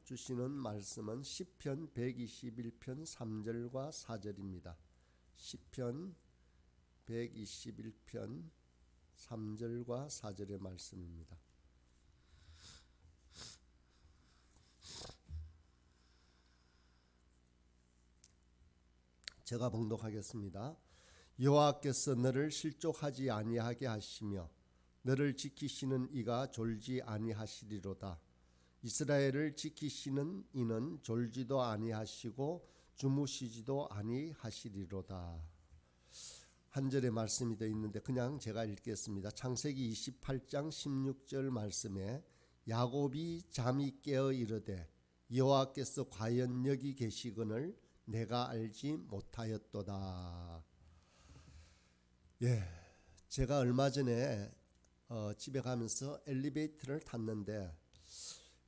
주시는 말씀은 시편 121편 3절과 4절입니다. 시편 121편 3절과 4절의 말씀입니다. 제가 봉독하겠습니다. 여호와께서 너를 실족하지 아니하게 하시며 너를 지키시는 이가 졸지 아니하시리로다. 이스라엘을 지키시는 이는 졸지도 아니하시고 주무시지도 아니하시리로다. 한 절의 말씀이 되어 있는데 그냥 제가 읽겠습니다. 창세기 28장 16절 말씀에 야곱이 잠이 깨어 이르되 여호와께서 과연 여기 계시거늘 내가 알지 못하였도다. 제가 얼마 전에 집에 가면서 엘리베이터를 탔는데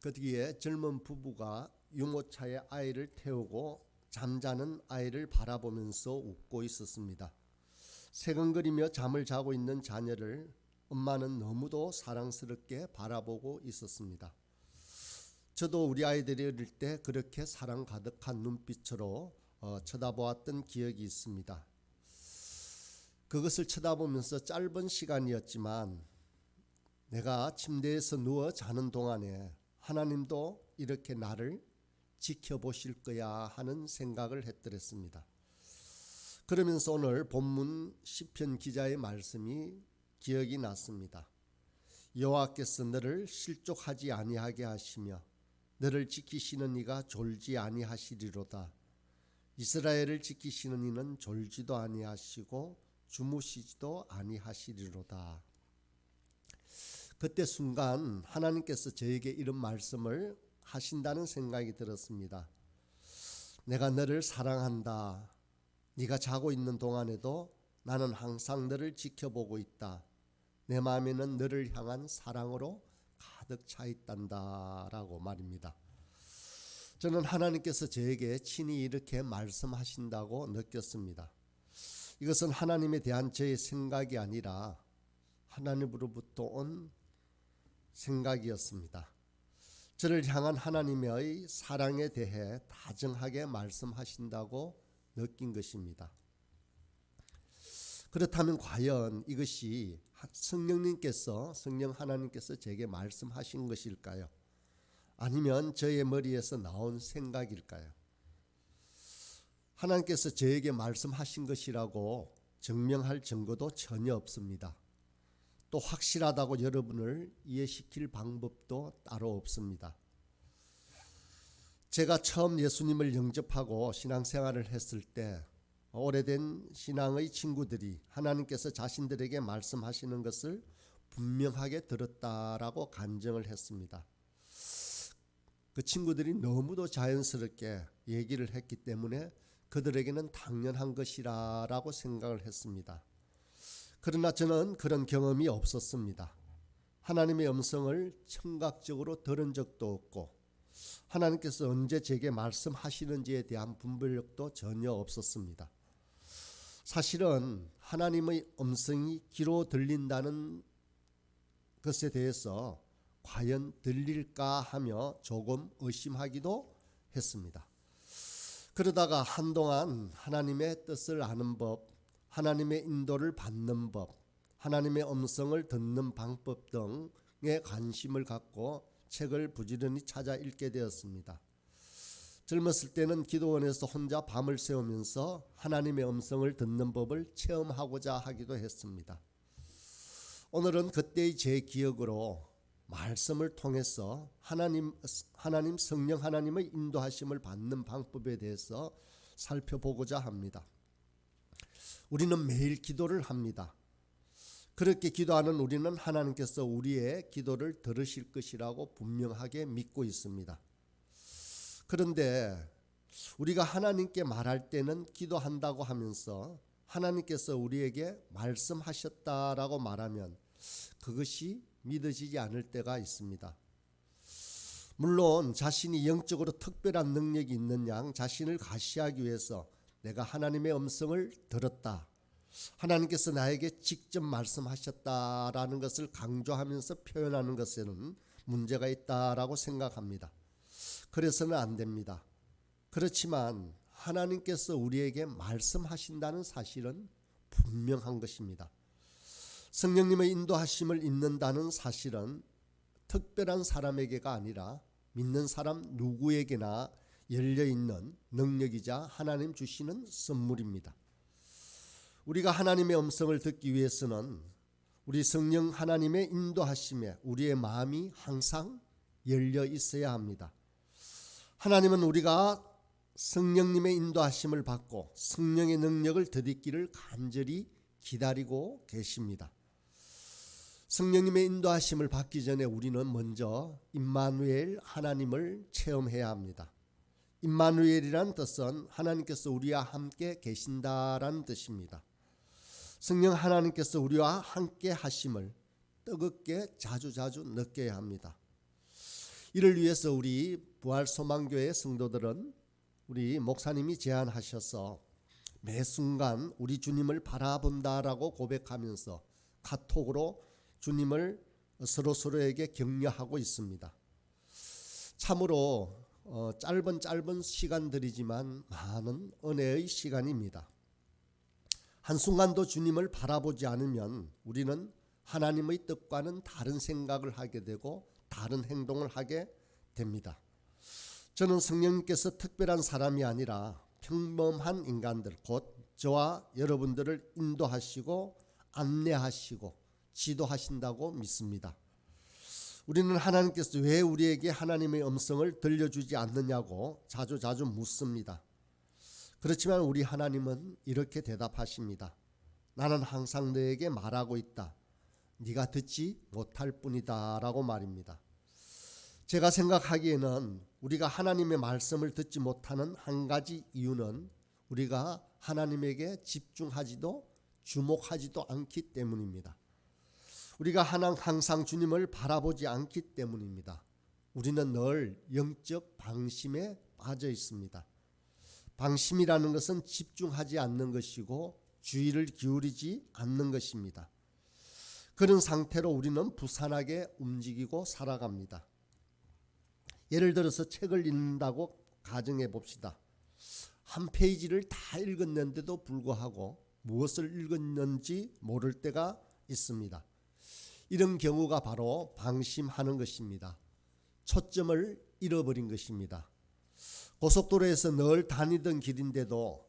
거기에 젊은 부부가 유모차에 아이를 태우고 잠자는 아이를 바라보면서 웃고 있었습니다. 새근거리며 잠을 자고 있는 자녀를 엄마는 너무도 사랑스럽게 바라보고 있었습니다. 저도 우리 아이들이 어릴 때 그렇게 사랑 가득한 눈빛으로 쳐다보았던 기억이 있습니다. 그것을 쳐다보면서 짧은 시간이었지만 내가 침대에서 누워 자는 동안에 하나님도 이렇게 나를 지켜보실 거야 하는 생각을 했더랬습니다. 그러면서 오늘 본문 시편 기자의 말씀이 기억이 났습니다. 여호와께서 너를 실족하지 아니하게 하시며 너를 지키시는 이가 졸지 아니하시리로다. 이스라엘을 지키시는 이는 졸지도 아니하시고 주무시지도 아니하시리로다. 그때 순간 하나님께서 저에게 이런 말씀을 하신다는 생각이 들었습니다. 내가 너를 사랑한다. 네가 자고 있는 동안에도 나는 항상 너를 지켜보고 있다. 내 마음에는 너를 향한 사랑으로 가득 차 있단다 라고 말입니다. 저는 하나님께서 저에게 친히 이렇게 말씀하신다고 느꼈습니다. 이것은 하나님에 대한 저의 생각이 아니라 하나님으로부터 온 생각이었습니다. 저를 향한 하나님의 사랑에 대해 다정하게 말씀하신다고 느낀 것입니다. 그렇다면 과연 이것이 성령 하나님께서 제게 말씀하신 것일까요? 아니면 저의 머리에서 나온 생각일까요? 하나님께서 저에게 말씀하신 것이라고 증명할 증거도 전혀 없습니다. 또 확실하다고 여러분을 이해시킬 방법도 따로 없습니다. 제가 처음 예수님을 영접하고 신앙생활을 했을 때 오래된 신앙의 친구들이 하나님께서 자신들에게 말씀하시는 것을 분명하게 들었다라고 간증을 했습니다. 그 친구들이 너무도 자연스럽게 얘기를 했기 때문에 그들에게는 당연한 것이라고 생각을 했습니다. 그러나 저는 그런 경험이 없었습니다. 하나님의 음성을 청각적으로 들은 적도 없고 하나님께서 언제 제게 말씀하시는지에 대한 분별력도 전혀 없었습니다. 사실은 하나님의 음성이 귀로 들린다는 것에 대해서 과연 들릴까 하며 조금 의심하기도 했습니다. 그러다가 한동안 하나님의 뜻을 아는 법, 하나님의 인도를 받는 법, 하나님의 음성을 듣는 방법 등에 관심을 갖고 책을 부지런히 찾아 읽게 되었습니다. 젊었을 때는 기도원에서 혼자 밤을 새우면서 하나님의 음성을 듣는 법을 체험하고자 하기도 했습니다. 오늘은 그때의 제 기억으로 말씀을 통해서 하나님 성령 하나님의 인도하심을 받는 방법에 대해서 살펴보고자 합니다. 우리는 매일 기도를 합니다. 그렇게 기도하는 우리는 하나님께서 우리의 기도를 들으실 것이라고 분명하게 믿고 있습니다. 그런데 우리가 하나님께 말할 때는 기도한다고 하면서 하나님께서 우리에게 말씀하셨다라고 말하면 그것이 믿어지지 않을 때가 있습니다. 물론 자신이 영적으로 특별한 능력이 있는 양 자신을 과시하기 위해서 내가 하나님의 음성을 들었다, 하나님께서 나에게 직접 말씀하셨다라는 것을 강조하면서 표현하는 것에는 문제가 있다라고 생각합니다. 그래서는 안 됩니다. 그렇지만 하나님께서 우리에게 말씀하신다는 사실은 분명한 것입니다. 성령님의 인도하심을 잊는다는 사실은 특별한 사람에게가 아니라 믿는 사람 누구에게나 열려있는 능력이자 하나님 주시는 선물입니다. 우리가 하나님의 음성을 듣기 위해서는 우리 성령 하나님의 인도하심에 우리의 마음이 항상 열려 있어야 합니다. 하나님은 우리가 성령님의 인도하심을 받고 성령의 능력을 덧입기를 간절히 기다리고 계십니다. 성령님의 인도하심을 받기 전에 우리는 먼저 임마누엘 하나님을 체험해야 합니다. 임마누엘이란 뜻은 하나님께서 우리와 함께 계신다라는 뜻입니다. 성령 하나님께서 우리와 함께 하심을 뜨겁게 자주자주 느껴야 합니다. 이를 위해서 우리 부활소망교회 성도들은 우리 목사님이 제안하셔서 매 순간 우리 주님을 바라본다라고 고백하면서 카톡으로 주님을 서로에게 격려하고 있습니다. 참으로 짧은 시간들이지만 많은 은혜의 시간입니다. 한순간도 주님을 바라보지 않으면 우리는 하나님의 뜻과는 다른 생각을 하게 되고 다른 행동을 하게 됩니다. 저는 성령님께서 특별한 사람이 아니라 평범한 인간들, 곧 저와 여러분들을 인도하시고 안내하시고 지도하신다고 믿습니다. 우리는 하나님께서 왜 우리에게 하나님의 음성을 들려주지 않느냐고 자주 묻습니다. 그렇지만 우리 하나님은 이렇게 대답하십니다. 나는 항상 너에게 말하고 있다. 네가 듣지 못할 뿐이다 라고 말입니다. 제가 생각하기에는 우리가 하나님의 말씀을 듣지 못하는 한 가지 이유는 우리가 하나님에게 집중하지도 주목하지도 않기 때문입니다. 우리가 항상 주님을 바라보지 않기 때문입니다. 우리는 늘 영적 방심에 빠져 있습니다. 방심이라는 것은 집중하지 않는 것이고 주의를 기울이지 않는 것입니다. 그런 상태로 우리는 부산하게 움직이고 살아갑니다. 예를 들어서 책을 읽는다고 가정해 봅시다. 한 페이지를 다 읽었는데도 불구하고 무엇을 읽었는지 모를 때가 있습니다. 이런 경우가 바로 방심하는 것입니다. 초점을 잃어버린 것입니다. 고속도로에서 늘 다니던 길인데도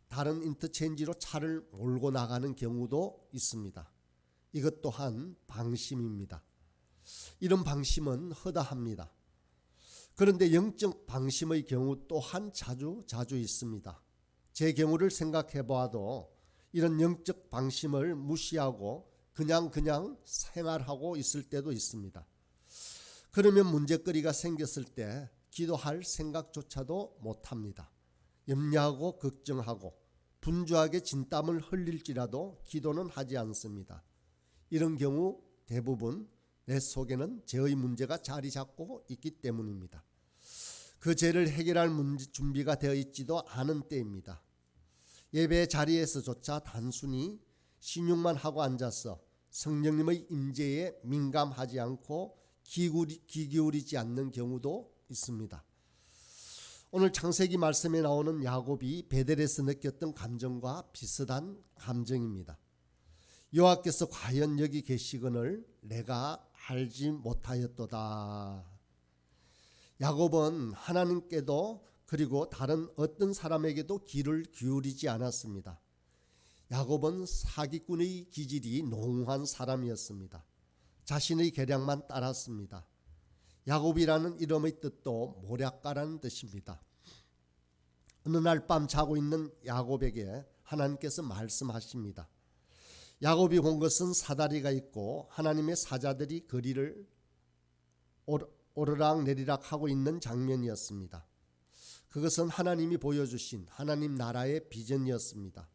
다른 인터체인지로 차를 몰고 나가는 경우도 있습니다. 이것 또한 방심입니다. 이런 방심은 허다합니다. 그런데 영적 방심의 경우 또한 자주 있습니다. 제 경우를 생각해 보아도 이런 영적 방심을 무시하고 그냥 생활하고 있을 때도 있습니다. 그러면 문제거리가 생겼을 때 기도할 생각조차도 못합니다. 염려하고 걱정하고 분주하게 진땀을 흘릴지라도 기도는 하지 않습니다. 이런 경우 대부분 내 속에는 죄의 문제가 자리 잡고 있기 때문입니다. 그 죄를 해결할 준비가 되어 있지도 않은 때입니다. 예배 자리에서조차 단순히 신용만 하고 앉아서 성령님의 임재에 민감하지 않고 귀 기울이지 않는 경우도 있습니다. 오늘 창세기 말씀에 나오는 야곱이 베델에서 느꼈던 감정과 비슷한 감정입니다. 여호와께서 과연 여기 계시거늘 내가 알지 못하였도다. 야곱은 하나님께도 그리고 다른 어떤 사람에게도 귀를 기울이지 않았습니다. 야곱은 사기꾼의 기질이 농후한 사람이었습니다. 자신의 계략만 따랐습니다. 야곱이라는 이름의 뜻도 모략가라는 뜻입니다. 어느 날 밤 자고 있는 야곱에게 하나님께서 말씀하십니다. 야곱이 본 것은 사다리가 있고 하나님의 사자들이 거리를 오르락 내리락 하고 있는 장면이었습니다. 그것은 하나님이 보여주신 하나님 나라의 비전이었습니다.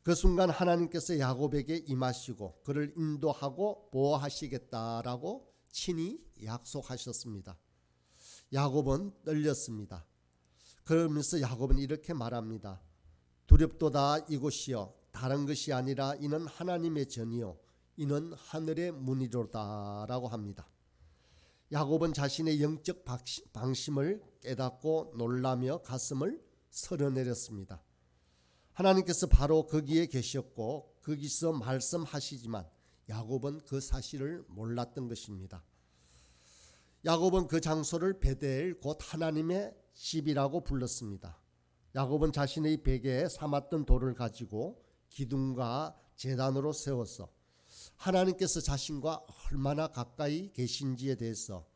그 순간 하나님께서 야곱에게 임하시고 그를 인도하고 보호하시겠다라고 친히 약속하셨습니다. 야곱은 떨렸습니다. 그러면서 야곱은 이렇게 말합니다. 두렵도다 이곳이여 다른 것이 아니라 이는 하나님의 전이요 이는 하늘의 문이로다 라고 합니다. 야곱은 자신의 영적 방심을 깨닫고 놀라며 가슴을 설어내렸습니다. 하나님께서 바로 거기에 계셨고 거기서 말씀하시지만 야곱은 그 사실을 몰랐던 것입니다. 야곱은 그 장소를 베델 곧 하나님의 집이라고 불렀습니다. 야곱은 자신의 베개에 삼았던 돌을 가지고 기둥과 제단으로 세워서 하나님께서 자신과 얼마나 가까이 계신지에 대해서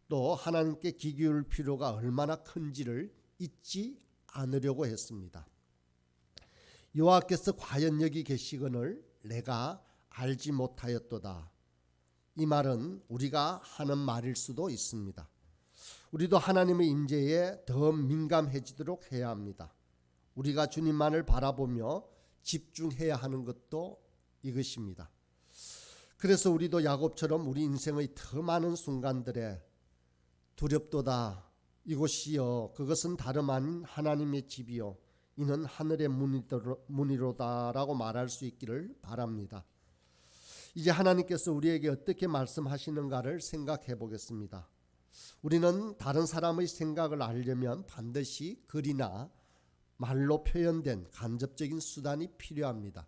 또 하나님께 귀 기울일 필요가 얼마나 큰지를 잊지 않으려고 했습니다. 여호와께서 과연 여기 계시거늘 내가 알지 못하였도다. 이 말은 우리가 하는 말일 수도 있습니다. 우리도 하나님의 임재에 더 민감해지도록 해야 합니다. 우리가 주님만을 바라보며 집중해야 하는 것도 이것입니다. 그래서 우리도 야곱처럼 우리 인생의 더 많은 순간들에 두렵도다. 이곳이여 그것은 다름 아닌 하나님의 집이요 이는 하늘의 문이로다라고 말할 수 있기를 바랍니다. 이제 하나님께서 우리에게 어떻게 말씀하시는가를 생각해 보겠습니다. 우리는 다른 사람의 생각을 알려면 반드시 글이나 말로 표현된 간접적인 수단이 필요합니다.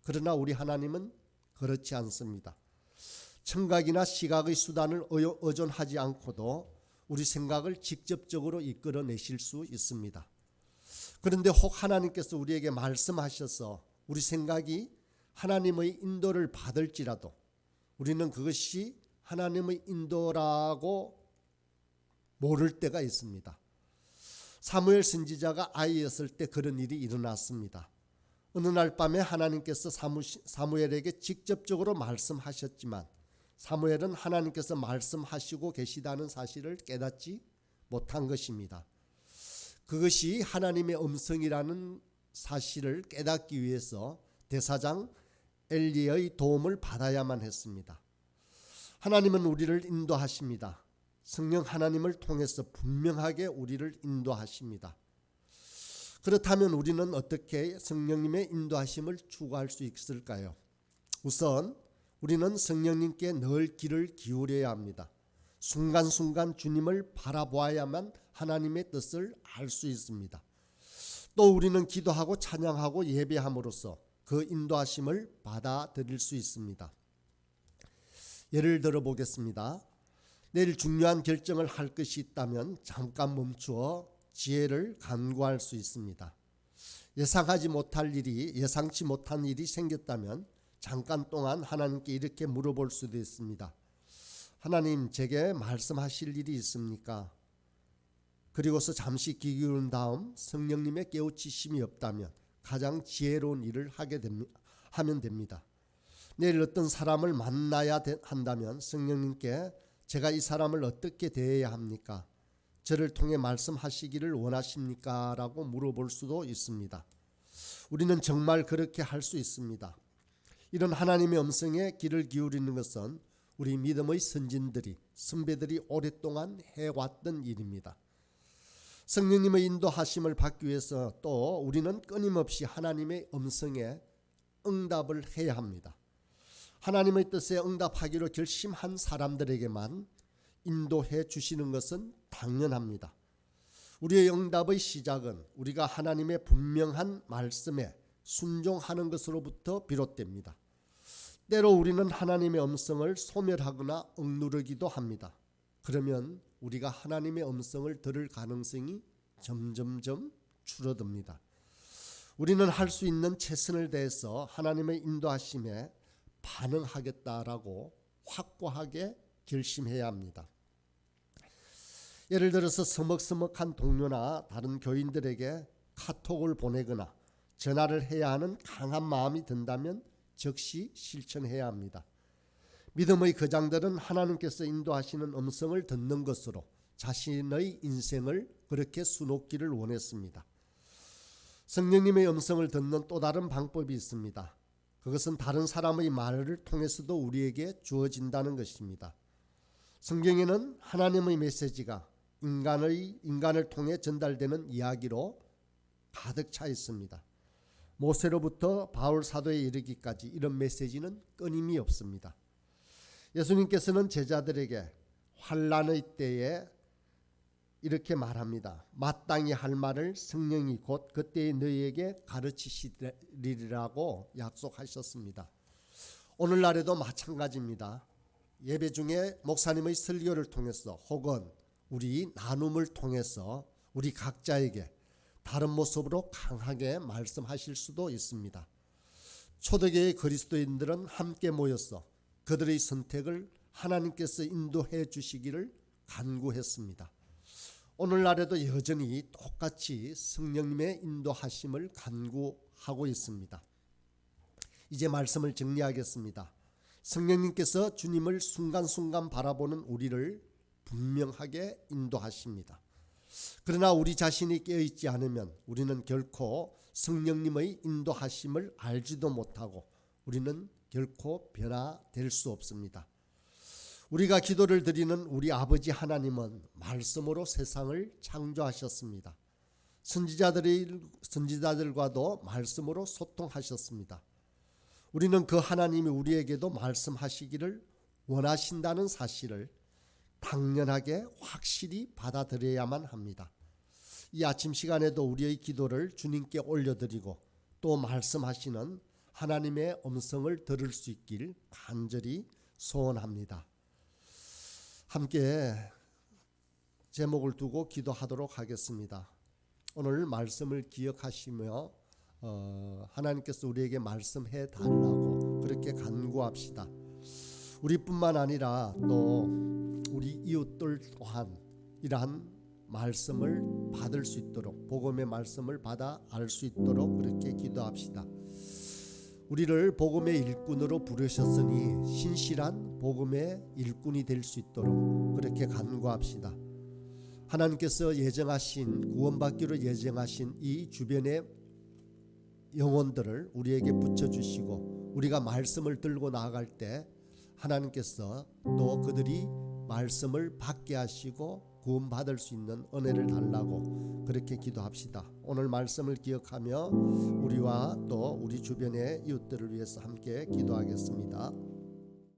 그러나 우리 하나님은 그렇지 않습니다. 청각이나 시각의 수단을 의존하지 않고도 우리 생각을 직접적으로 이끌어내실 수 있습니다. 그런데 혹 하나님께서 우리에게 말씀하셔서 우리 생각이 하나님의 인도를 받을지라도 우리는 그것이 하나님의 인도라고 모를 때가 있습니다. 사무엘 선지자가 아이였을 때 그런 일이 일어났습니다. 어느 날 밤에 하나님께서 사무엘에게 직접적으로 말씀하셨지만 사무엘은 하나님께서 말씀하시고 계시다는 사실을 깨닫지 못한 것입니다. 그것이 하나님의 음성이라는 사실을 깨닫기 위해서 대사장 엘리의 도움을 받아야만 했습니다. 하나님은 우리를 인도하십니다. 성령 하나님을 통해서 분명하게 우리를 인도하십니다. 그렇다면 우리는 어떻게 성령님의 인도하심을 추구할 수 있을까요? 우선 우리는 성령님께 늘 귀를 기울여야 합니다. 순간순간 주님을 바라보아야만 하나님의 뜻을 알 수 있습니다. 또 우리는 기도하고 찬양하고 예배함으로써 그 인도하심을 받아들일 수 있습니다. 예를 들어 보겠습니다. 내일 중요한 결정을 할 것이 있다면 잠깐 멈추어 지혜를 간구할 수 있습니다. 예상치 못한 일이 생겼다면 잠깐 동안 하나님께 이렇게 물어볼 수도 있습니다. 하나님, 제게 말씀하실 일이 있습니까? 그리고서 잠시 귀 기울인 다음 성령님의 깨우치심이 없다면 가장 지혜로운 일을 하면 됩니다. 내일 어떤 사람을 만나야 한다면 성령님께 제가 이 사람을 어떻게 대해야 합니까? 저를 통해 말씀하시기를 원하십니까? 라고 물어볼 수도 있습니다. 우리는 정말 그렇게 할 수 있습니다. 이런 하나님의 음성에 귀를 기울이는 것은 우리 믿음의 선배들이 오랫동안 해왔던 일입니다. 성령님의 인도하심을 받기 위해서 또 우리는 끊임없이 하나님의 음성에 응답을 해야 합니다. 하나님의 뜻에 응답하기로 결심한 사람들에게만 인도해 주시는 것은 당연합니다. 우리의 응답의 시작은 우리가 하나님의 분명한 말씀에 순종하는 것으로부터 비롯됩니다. 때로 우리는 하나님의 음성을 소멸하거나 억누르기도 합니다. 그러면 우리가 하나님의 음성을 들을 가능성이 점점점 줄어듭니다. 우리는 할 수 있는 최선을 다해서 하나님의 인도하심에 반응하겠다라고 확고하게 결심해야 합니다. 예를 들어서 서먹서먹한 동료나 다른 교인들에게 카톡을 보내거나 전화를 해야 하는 강한 마음이 든다면 즉시 실천해야 합니다. 믿음의 거장들은 하나님께서 인도하시는 음성을 듣는 것으로 자신의 인생을 그렇게 수놓기를 원했습니다. 성령님의 음성을 듣는 또 다른 방법이 있습니다. 그것은 다른 사람의 말을 통해서도 우리에게 주어진다는 것입니다. 성경에는 하나님의 메시지가 인간을 통해 전달되는 이야기로 가득 차 있습니다. 모세로부터 바울 사도에 이르기까지 이런 메시지는 끊임이 없습니다. 예수님께서는 제자들에게 환난의 때에 이렇게 말합니다. 마땅히 할 말을 성령이 곧 그때에 너희에게 가르치시리라고 약속하셨습니다. 오늘날에도 마찬가지입니다. 예배 중에 목사님의 설교를 통해서 혹은 우리 나눔을 통해서 우리 각자에게 다른 모습으로 강하게 말씀하실 수도 있습니다. 초대교회 그리스도인들은 함께 모여서 그들의 선택을 하나님께서 인도해 주시기를 간구했습니다. 오늘날에도 여전히 똑같이 성령님의 인도하심을 간구하고 있습니다. 이제 말씀을 정리하겠습니다. 성령님께서 주님을 순간순간 바라보는 우리를 분명하게 인도하십니다. 그러나 우리 자신이 깨어있지 않으면 우리는 결코 성령님의 인도하심을 알지도 못하고 우리는 결코 변화될 수 없습니다. 우리가 기도를 드리는 우리 아버지 하나님은 말씀으로 세상을 창조하셨습니다. 선지자들과도 말씀으로 소통하셨습니다. 우리는 그 하나님이 우리에게도 말씀하시기를 원하신다는 사실을 당연하게 확실히 받아들여야만 합니다. 이 아침 시간에도 우리의 기도를 주님께 올려드리고 또 말씀하시는 하나님의 음성을 들을 수 있길 간절히 소원합니다. 함께 제목을 두고 기도하도록 하겠습니다. 오늘 말씀을 기억하시며 하나님께서 우리에게 말씀해 달라고 그렇게 간구합시다. 우리뿐만 아니라 또 우리 이웃들 또한 이러한 말씀을 받을 수 있도록 복음의 말씀을 받아 알 수 있도록 그렇게 기도합시다. 우리를 복음의 일꾼으로 부르셨으니 신실한 복음의 일꾼이 될 수 있도록 그렇게 간구합시다. 하나님께서 예정하신 구원받기로 예정하신 이 주변의 영혼들을 우리에게 붙여주시고 우리가 말씀을 들고 나아갈 때 하나님께서 또 그들이 말씀을 받게 하시고 구원받을 수 있는 은혜를 달라고 그렇게 기도합시다. 오늘 말씀을 기억하며 우리와 또 우리 주변의 이웃들을 위해서 함께 기도하겠습니다.